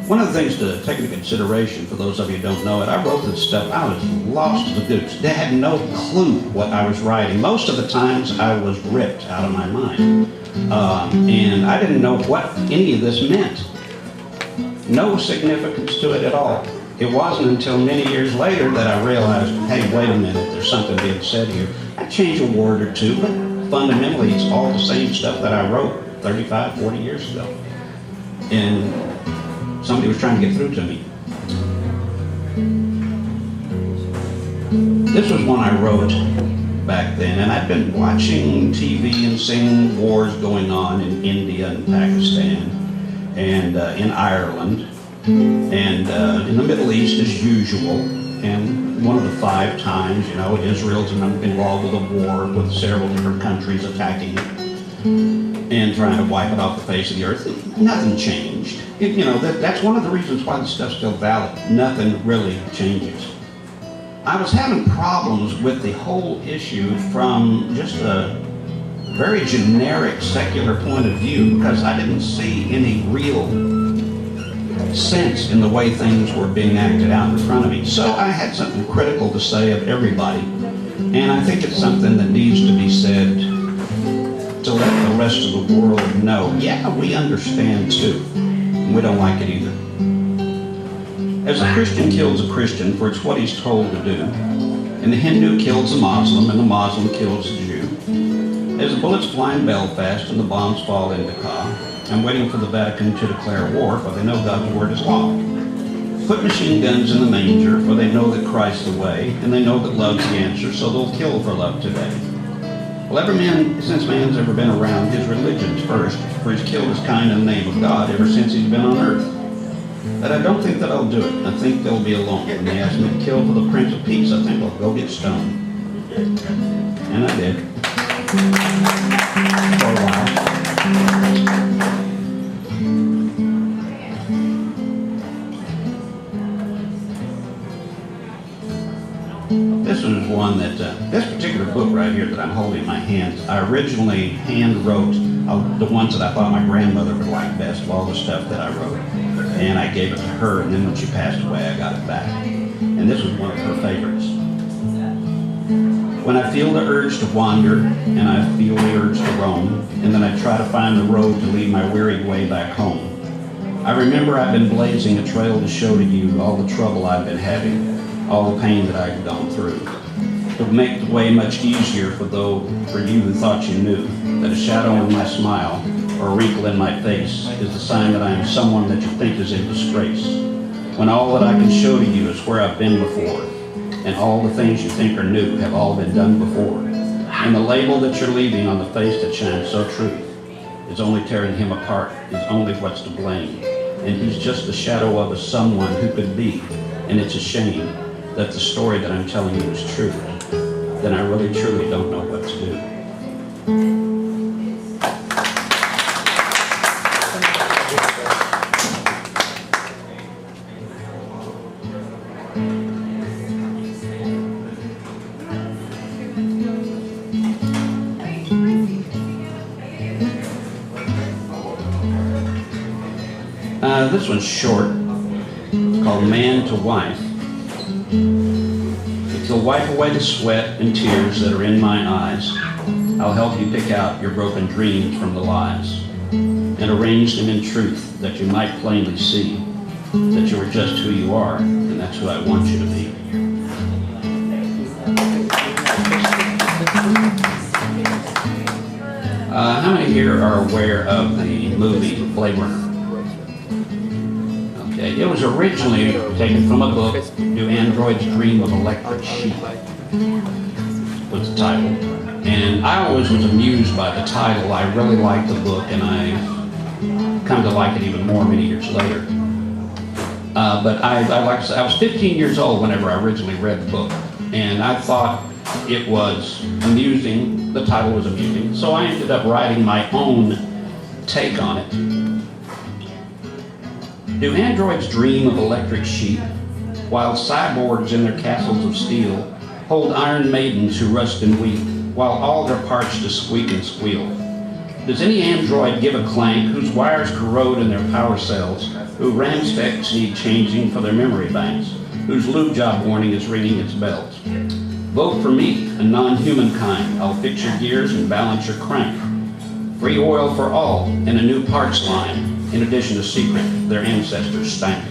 One of the things to take into consideration, for those of you who don't know it, I wrote this stuff, I was lost as a goose. I had no clue what I was writing. Most of the times I was ripped out of my mind. And I didn't know what any of this meant. No significance to it at all. It wasn't until many years later that I realized, hey, wait a minute, there's something being said here. I changed a word or two, but fundamentally it's all the same stuff that I wrote 35, 40 years ago. And somebody was trying to get through to me. This was one I wrote back then, and I'd been watching TV and seeing wars going on in India and Pakistan and in Ireland and in the Middle East as usual. And one of the 5 times, you know, Israel's involved with a war with several different countries attacking it and trying to wipe it off the face of the earth. Nothing changed. That's one of the reasons why the stuff's still valid. Nothing really changes. I was having problems with the whole issue from just a very generic secular point of view because I didn't see any real sense in the way things were being acted out in front of me. So I had something critical to say of everybody, and I think it's something that needs to be said to let the rest of the world know, yeah, we understand too. We don't like it either. As a Christian kills a Christian, for it's what he's told to do, and the Hindu kills a Muslim, and the Muslim kills a Jew, as the bullets fly in Belfast and the bombs fall in Dakar, I'm waiting for the Vatican to declare war, for they know God's word is law. Put machine guns in the manger, for they know that Christ's the way, and they know that love's the answer, so they'll kill for love today. Well, every man, since man's ever been around, his religion's first, for he's killed his kind in the name of God ever since he's been on earth. But I don't think that I'll do it. I think they'll be alone. When they ask me to kill for the Prince of Peace, I think I'll go get stoned. And I did. For a while. This is one that, this particular book right here that I'm holding in my hands, I originally hand wrote the ones that I thought my grandmother would like best of all the stuff that I wrote. And I gave it to her, and then when she passed away, I got it back. And this was one of her favorites. When I feel the urge to wander, and I feel the urge to roam, and then I try to find the road to lead my wearied way back home. I remember I've been blazing a trail to show to you all the trouble I've been having, all the pain that I've gone through. To make the way much easier for you who thought you knew, that a shadow in my smile, or a wrinkle in my face is the sign that I am someone that you think is in disgrace. When all that I can show to you is where I've been before, and all the things you think are new have all been done before. And the label that you're leaving on the face that shines so true is only tearing him apart, is only what's to blame. And he's just the shadow of a someone who could be, and it's a shame that the story that I'm telling you is true. Then I really truly don't know what to do. This one's short. It's called Man to Wife. If you'll wipe away the sweat and tears that are in my eyes, I'll help you pick out your broken dreams from the lies and arrange them in truth that you might plainly see that you are just who you are, and that's who I want you to be. How many here are aware of the movie Blade Runner? Okay, it was originally taken from a book, Do Androids Dream of Electric Sheep? Was the title. And I always was amused by the title. I really liked the book, and I come to like it even more many years later. But like I said, I was 15 years old whenever I originally read the book, and I thought it was amusing. The title was amusing, so I ended up writing my own take on it. Do androids dream of electric sheep, while cyborgs in their castles of steel hold iron maidens who rust and weep, while all their parts just squeak and squeal? Does any android give a clank whose wires corrode in their power cells, whose RAM specs need changing for their memory banks, whose lube job warning is ringing its bells? Vote for me, a non-human kind. I'll fix your gears and balance your crank. Free oil for all and a new parts line, in addition to secret their ancestors stank.